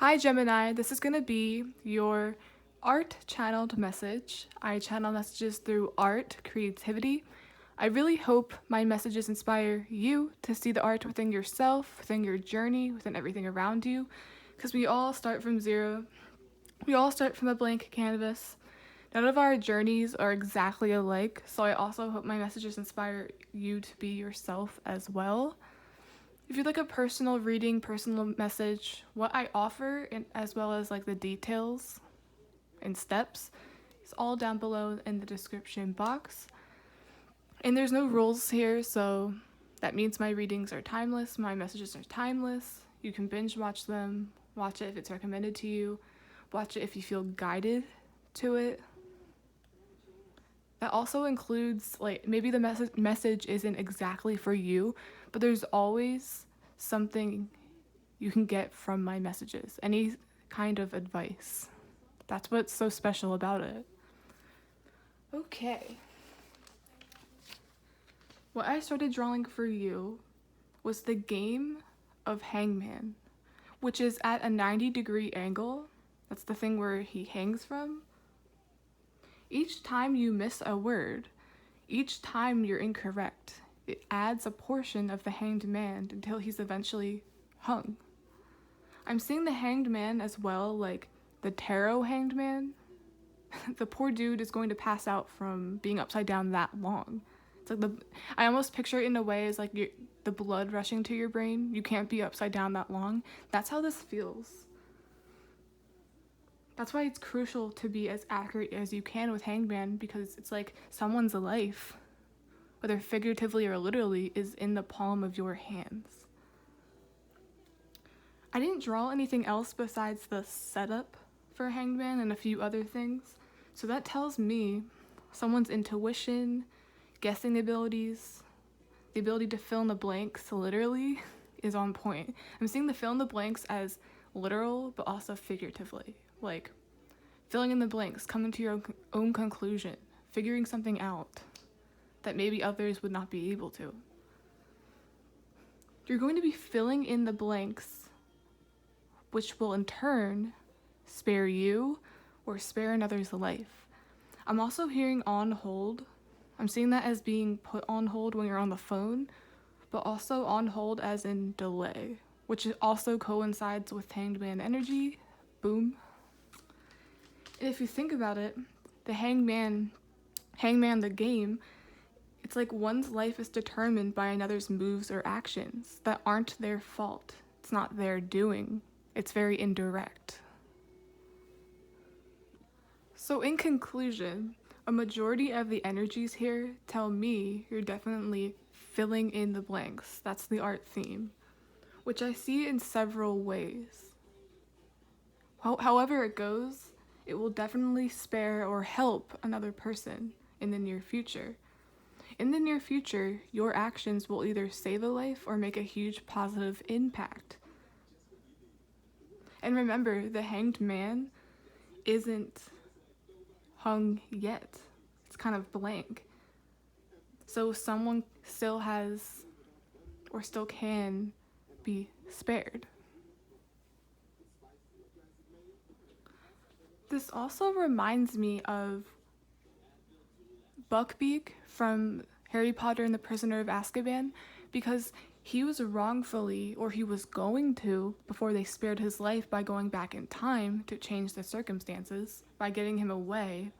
Hi Gemini, this is going to be your art channeled message. I channel messages through art, creativity. I really hope my messages inspire you to see the art within yourself, within your journey, within everything around you, because we all start from zero. We all start from a blank canvas. None of our journeys are exactly alike, so I also hope my messages inspire you to be yourself as well. If you'd like a personal reading, personal message, what I offer, as well as like the details and steps, is all down below in the description box. And there's no rules here, so that means my readings are timeless, my messages are timeless. You can binge watch them, watch it if it's recommended to you, watch it if you feel guided to it. That also includes, like, maybe the message isn't exactly for you, but there's always something you can get from my messages, any kind of advice. That's what's so special about it. Okay. What I started drawing for you was the game of Hangman, which is at a 90-degree angle. That's the thing where he hangs from. Each time you miss a word, each time you're incorrect, it adds a portion of the hanged man until he's eventually hung. I'm seeing the hanged man as well, like the tarot hanged man. The poor dude is going to pass out from being upside down that long. It's like I almost picture it in a way as like the blood rushing to your brain. You can't be upside down that long. That's how this feels. That's why it's crucial to be as accurate as you can with Hangman, because it's like someone's life, whether figuratively or literally, is in the palm of your hands. I didn't draw anything else besides the setup for Hangman and a few other things, so that tells me someone's intuition, guessing abilities, the ability to fill in the blanks literally is on point. I'm seeing the fill in the blanks as literal, but also figuratively. Like, filling in the blanks, coming to your own conclusion, figuring something out that maybe others would not be able to. You're going to be filling in the blanks, which will in turn spare you or spare another's life. I'm also hearing on hold. I'm seeing that as being put on hold when you're on the phone, but also on hold as in delay, which also coincides with Hanged Man energy. Boom. And if you think about it, the Hangman the game, it's like one's life is determined by another's moves or actions that aren't their fault. It's not their doing. It's very indirect. So in conclusion, a majority of the energies here tell me you're definitely filling in the blanks. That's the art theme, which I see in several ways. However it goes, it will definitely spare or help another person in the near future. In the near future, your actions will either save a life or make a huge positive impact. And remember, the hanged man isn't hung yet. It's kind of blank. So someone still has or still can be spared. This also reminds me of Buckbeak from Harry Potter and the Prisoner of Azkaban, because he was wrongfully, or he was going to, before they spared his life by going back in time to change the circumstances, by getting him away,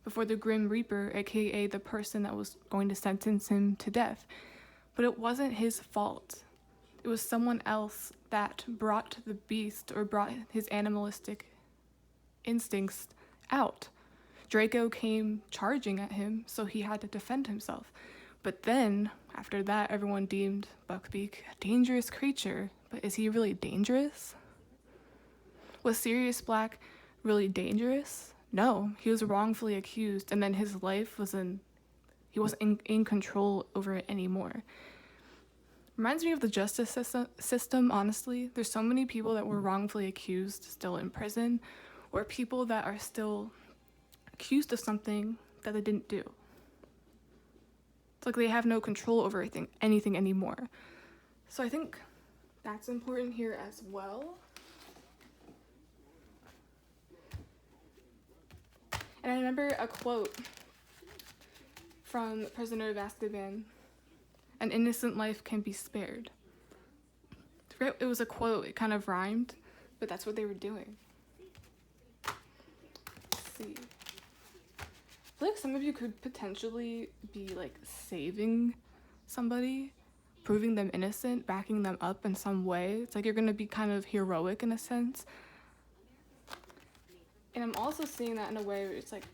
before the Grim Reaper, aka the person that was going to sentence him to death. But it wasn't his fault. It was someone else that brought the beast, or brought his animalistic instincts out. Draco came charging at him, so he had to defend himself. But then, after that, everyone deemed Buckbeak a dangerous creature. But is he really dangerous? Was Sirius Black really dangerous? No, he was wrongfully accused, and then his life he wasn't in control over it anymore. Reminds me of the justice system, honestly. There's so many people that were wrongfully accused still in prison, or people that are still accused of something that they didn't do. It's like they have no control over anything anymore. So I think that's important here as well. And I remember a quote from Prisoner of Azkaban: "An innocent life can be spared." It was a quote, it kind of rhymed, but that's what they were doing. Let's see. I feel like some of you could potentially be like saving somebody, proving them innocent, backing them up in some way. It's like you're gonna be kind of heroic in a sense. And I'm also seeing that in a way where it's like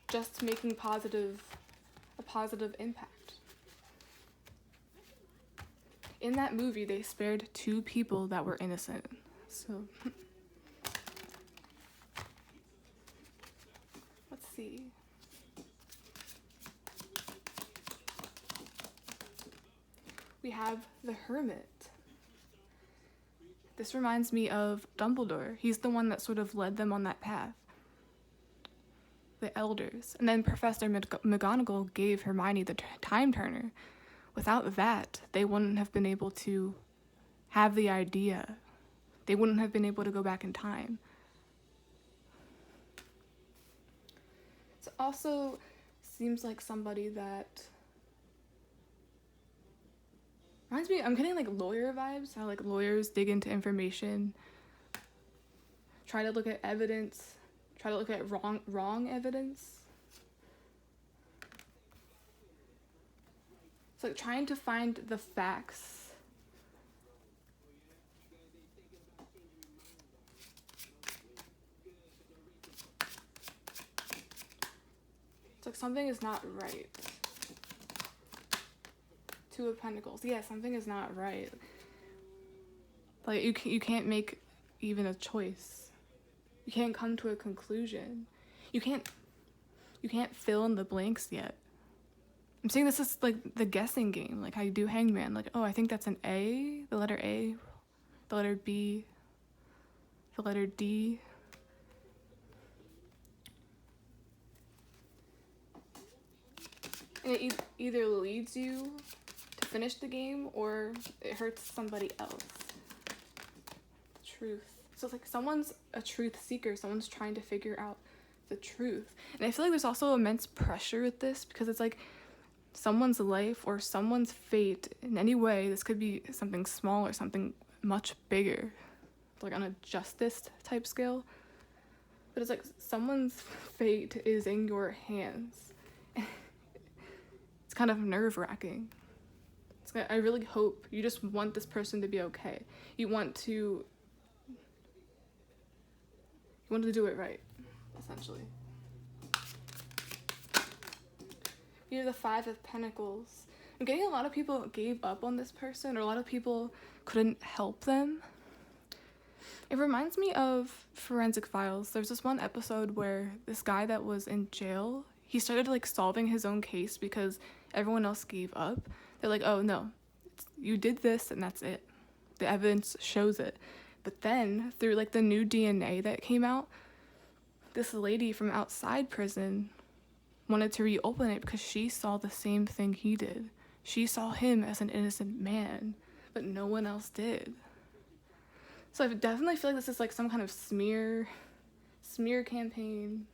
just making a positive impact. In that movie, they spared 2 people that were innocent. So, let's see. We have the Hermit. This reminds me of Dumbledore. He's the one that sort of led them on that path. The elders. And then Professor McGonagall gave Hermione the time turner. Without that, they wouldn't have been able to have the idea. They wouldn't have been able to go back in time. It also seems like somebody that reminds me, I'm getting like lawyer vibes, how like lawyers dig into information, try to look at evidence, try to look at wrong evidence. It's like trying to find the facts. It's like something is not right. 2 of Pentacles. Yeah, something is not right. Like you can't make even a choice. You can't come to a conclusion. You can't fill in the blanks yet. I'm saying this is like the guessing game, like how you do Hangman. Like, oh, I think that's an A, the letter A, the letter B, the letter D. And it either leads you to finish the game or it hurts somebody else. Truth. So it's like someone's a truth seeker, someone's trying to figure out the truth. And I feel like there's also immense pressure with this because it's like someone's life or someone's fate in any way. This could be something small or something much bigger, like on a justice type scale. But it's like someone's fate is in your hands. It's kind of nerve-wracking. I really hope you just want this person to be okay. You want to do it right, essentially. You have the 5 of Pentacles. I'm getting a lot of people gave up on this person, or a lot of people couldn't help them. It reminds me of Forensic Files. There's this one episode where this guy that was in jail, he started like solving his own case because everyone else gave up. They're like, oh no, you did this and that's it. The evidence shows it. But then through like the new DNA that came out, this lady from outside prison wanted to reopen it because she saw the same thing he did. She saw him as an innocent man, but no one else did. So I definitely feel like this is like some kind of smear campaign.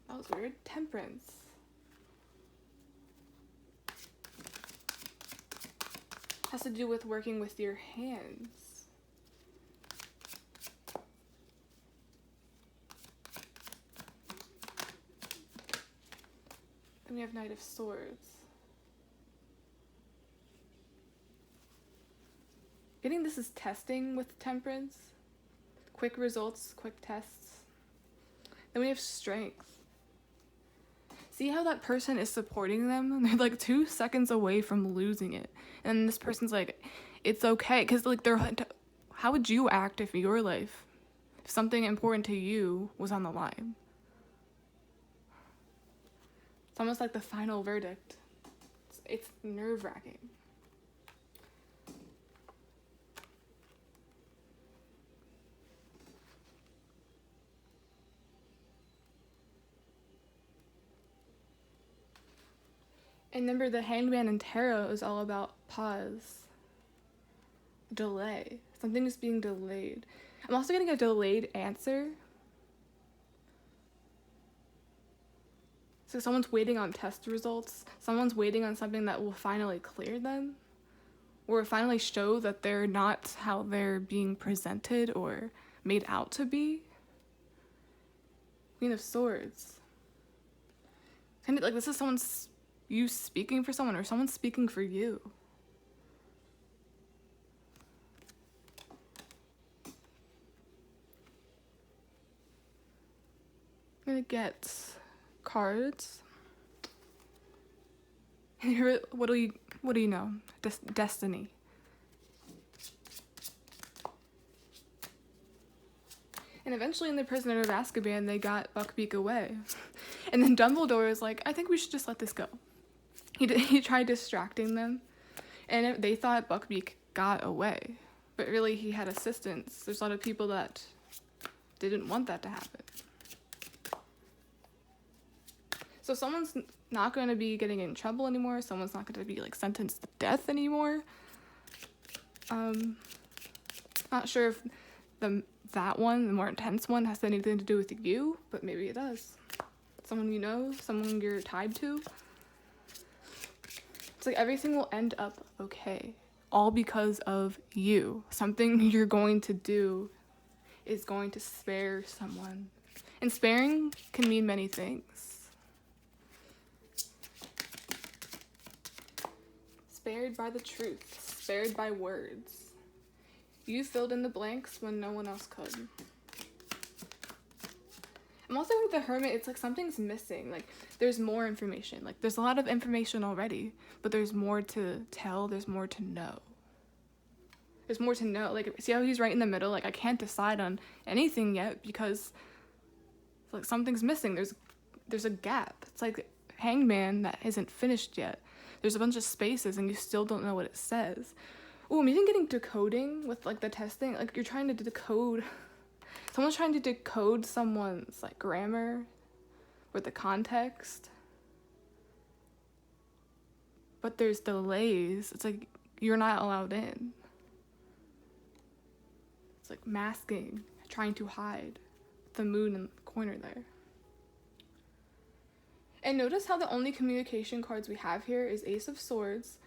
That was weird. Temperance. Has to do with working with your hands. Then we have Knight of Swords. Getting this is testing with Temperance. Quick results, quick tests. Then we have Strength. See how that person is supporting them? They're like 2 seconds away from losing it. And this person's like, it's okay. Because like how would you act if your life, if something important to you was on the line? It's almost like the final verdict. It's nerve-wracking. And remember, the Hangman in Tarot is all about pause. delay. Something is being delayed. I'm also getting a delayed answer. So someone's waiting on test results. Someone's waiting on something that will finally clear them. Or finally show that they're not how they're being presented or made out to be. Queen of Swords. Kind of like this is you speaking for someone or someone speaking for you. I'm gonna get cards. What do you know? Destiny. And eventually in The Prisoner of Azkaban, they got Buckbeak away. And then Dumbledore is like, I think we should just let this go. He tried distracting them, and they thought Buckbeak got away. But really, he had assistance. There's a lot of people that didn't want that to happen. So someone's not going to be getting in trouble anymore. Someone's not going to be like sentenced to death anymore. Not sure if that one, the more intense one, has anything to do with you, but maybe it does. Someone you know, someone you're tied to. It's like everything will end up okay. All because of you. Something you're going to do is going to spare someone. And sparing can mean many things. Spared by the truth, spared by words. You filled in the blanks when no one else could. I'm also with the Hermit, it's like something's missing. Like there's more information. Like there's a lot of information already, but there's more to tell, there's more to know. There's more to know. Like see how he's right in the middle? Like I can't decide on anything yet because like something's missing. There's a gap. It's like Hangman that isn't finished yet. There's a bunch of spaces and you still don't know what it says. Ooh, I'm even getting decoding with like the testing. Like you're trying to decode. Someone's trying to decode someone's like grammar or the context. But there's delays. It's like you're not allowed in. It's like masking, trying to hide the moon in the corner there. And notice how the only communication cards we have here is Ace of Swords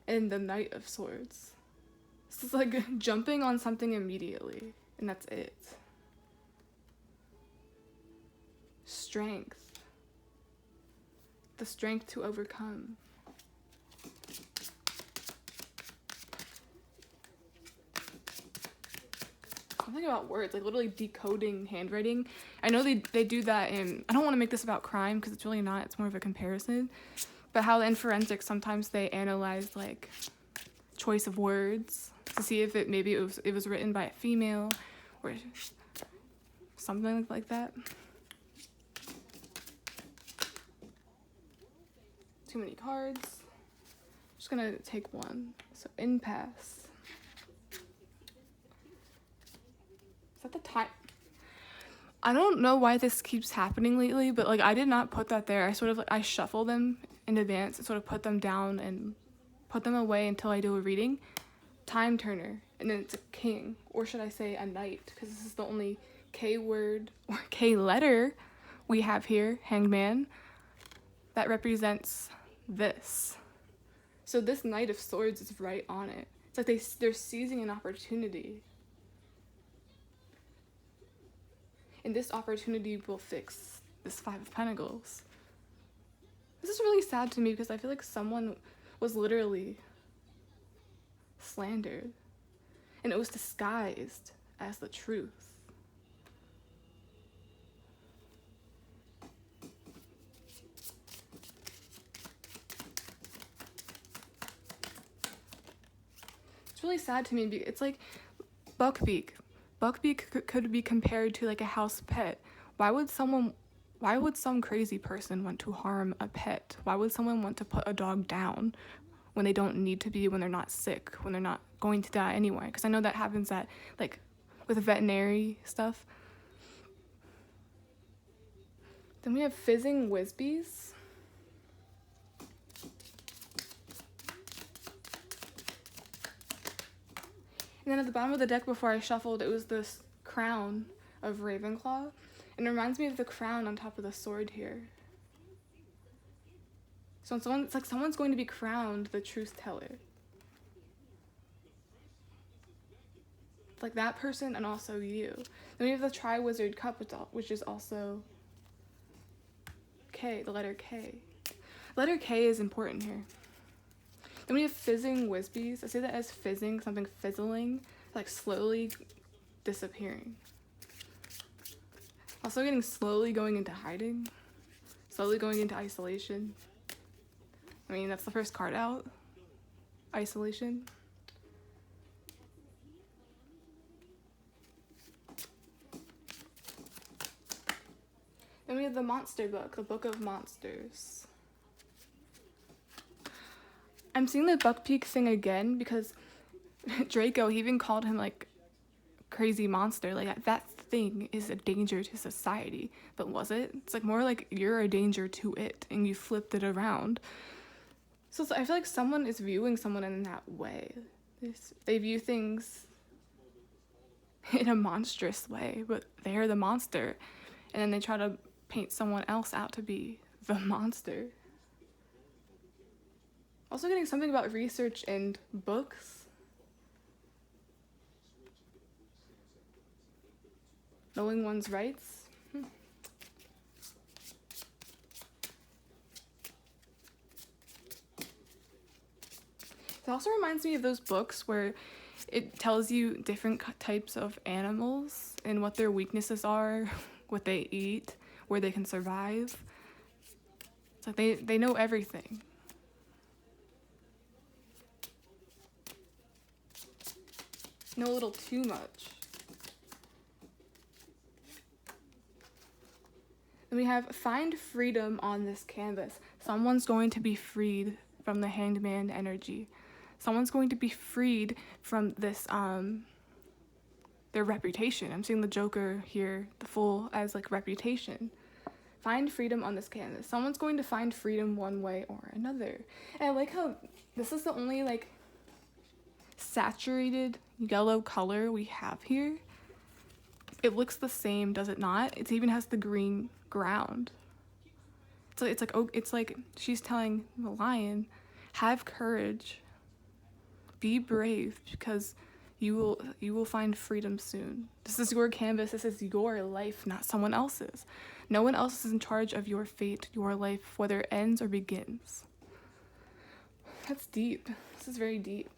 and the Knight of Swords. This is like jumping on something immediately, and that's it. Strength. The strength to overcome. Something about words, like literally decoding handwriting. I know they do that in, I don't want to make this about crime because it's really not, it's more of a comparison. But how in forensics, sometimes they analyze like choice of words to see if it was written by a female or something like that. Too many cards. I'm just gonna take one. So impasse. Is that the time? I don't know why this keeps happening lately, but like I did not put that there. I shuffle them in advance and sort of put them down and put them away until I do a reading. Time turner, and then it's a king, or should I say a knight, because this is the only K word or K letter we have here, hangman, that represents this. So this Knight of Swords is right on it. It's like they're seizing an opportunity. And this opportunity will fix this Five of Pentacles. This is really sad to me because I feel like someone was literally slandered. And it was disguised as the truth. It's really sad to me because it's like Buckbeak. Buckbeak could be compared to like a house pet. Why would some crazy person want to harm a pet? Why would someone want to put a dog down when they don't need to be, when they're not sick, when they're not going to die anyway? Because I know that happens with veterinary stuff. Then we have Fizzing Wisbies. And then at the bottom of the deck before I shuffled, it was this crown of Ravenclaw. And it reminds me of the crown on top of the sword here. So it's like someone's going to be crowned the truth teller. It's like that person and also you. Then we have the Triwizard Cup, which is also K, the letter K. Letter K is important here. Then we have Fizzing Wisbies. I say that as fizzing, something fizzling, like slowly disappearing. Also getting slowly going into hiding, slowly going into isolation. I mean, that's the first card out. Isolation. Then we have the monster book, the Book of Monsters. I'm seeing the Buckbeak thing again because Draco, he even called him like crazy monster. Like that thing is a danger to society. But was it? It's like more like you're a danger to it and you flipped it around. So I feel like someone is viewing someone in that way. They view things in a monstrous way, but they're the monster. And then they try to paint someone else out to be the monster. Also getting something about research and books. Knowing one's rights. It also reminds me of those books where it tells you different types of animals and what their weaknesses are, what they eat, where they can survive. It's like they know everything. Know a little too much. Then we have find freedom on this canvas. Someone's going to be freed from the Hanged Man energy. Someone's going to be freed from this, their reputation. I'm seeing the Joker here, the Fool, as like reputation. Find freedom on this canvas. Someone's going to find freedom one way or another. And I like how this is the only like saturated yellow color we have here. It looks the same, does it not? It even has the green ground. So it's like she's telling the lion, have courage. Be brave because you will find freedom soon. This is your canvas. This is your life, not someone else's. No one else is in charge of your fate, your life, whether it ends or begins. That's deep. This is very deep.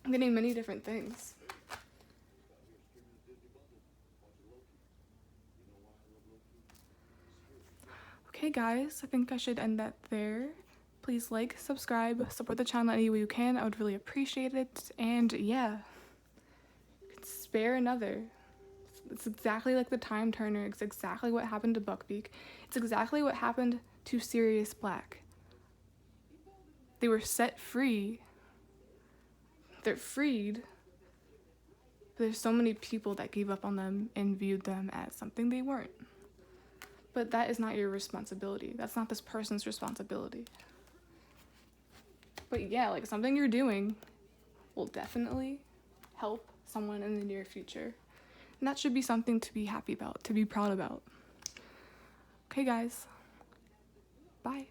I'm getting many different things. Okay, guys, I think I should end that there. Please like, subscribe, support the channel any way you can. I would really appreciate it. And yeah, spare another. It's exactly like the Time Turner. It's exactly what happened to Buckbeak. It's exactly what happened to Sirius Black. They were set free. They're freed. But there's so many people that gave up on them and viewed them as something they weren't. But that is not your responsibility. That's not this person's responsibility. But yeah, like something you're doing will definitely help someone in the near future. And that should be something to be happy about, to be proud about. Okay, guys. Bye.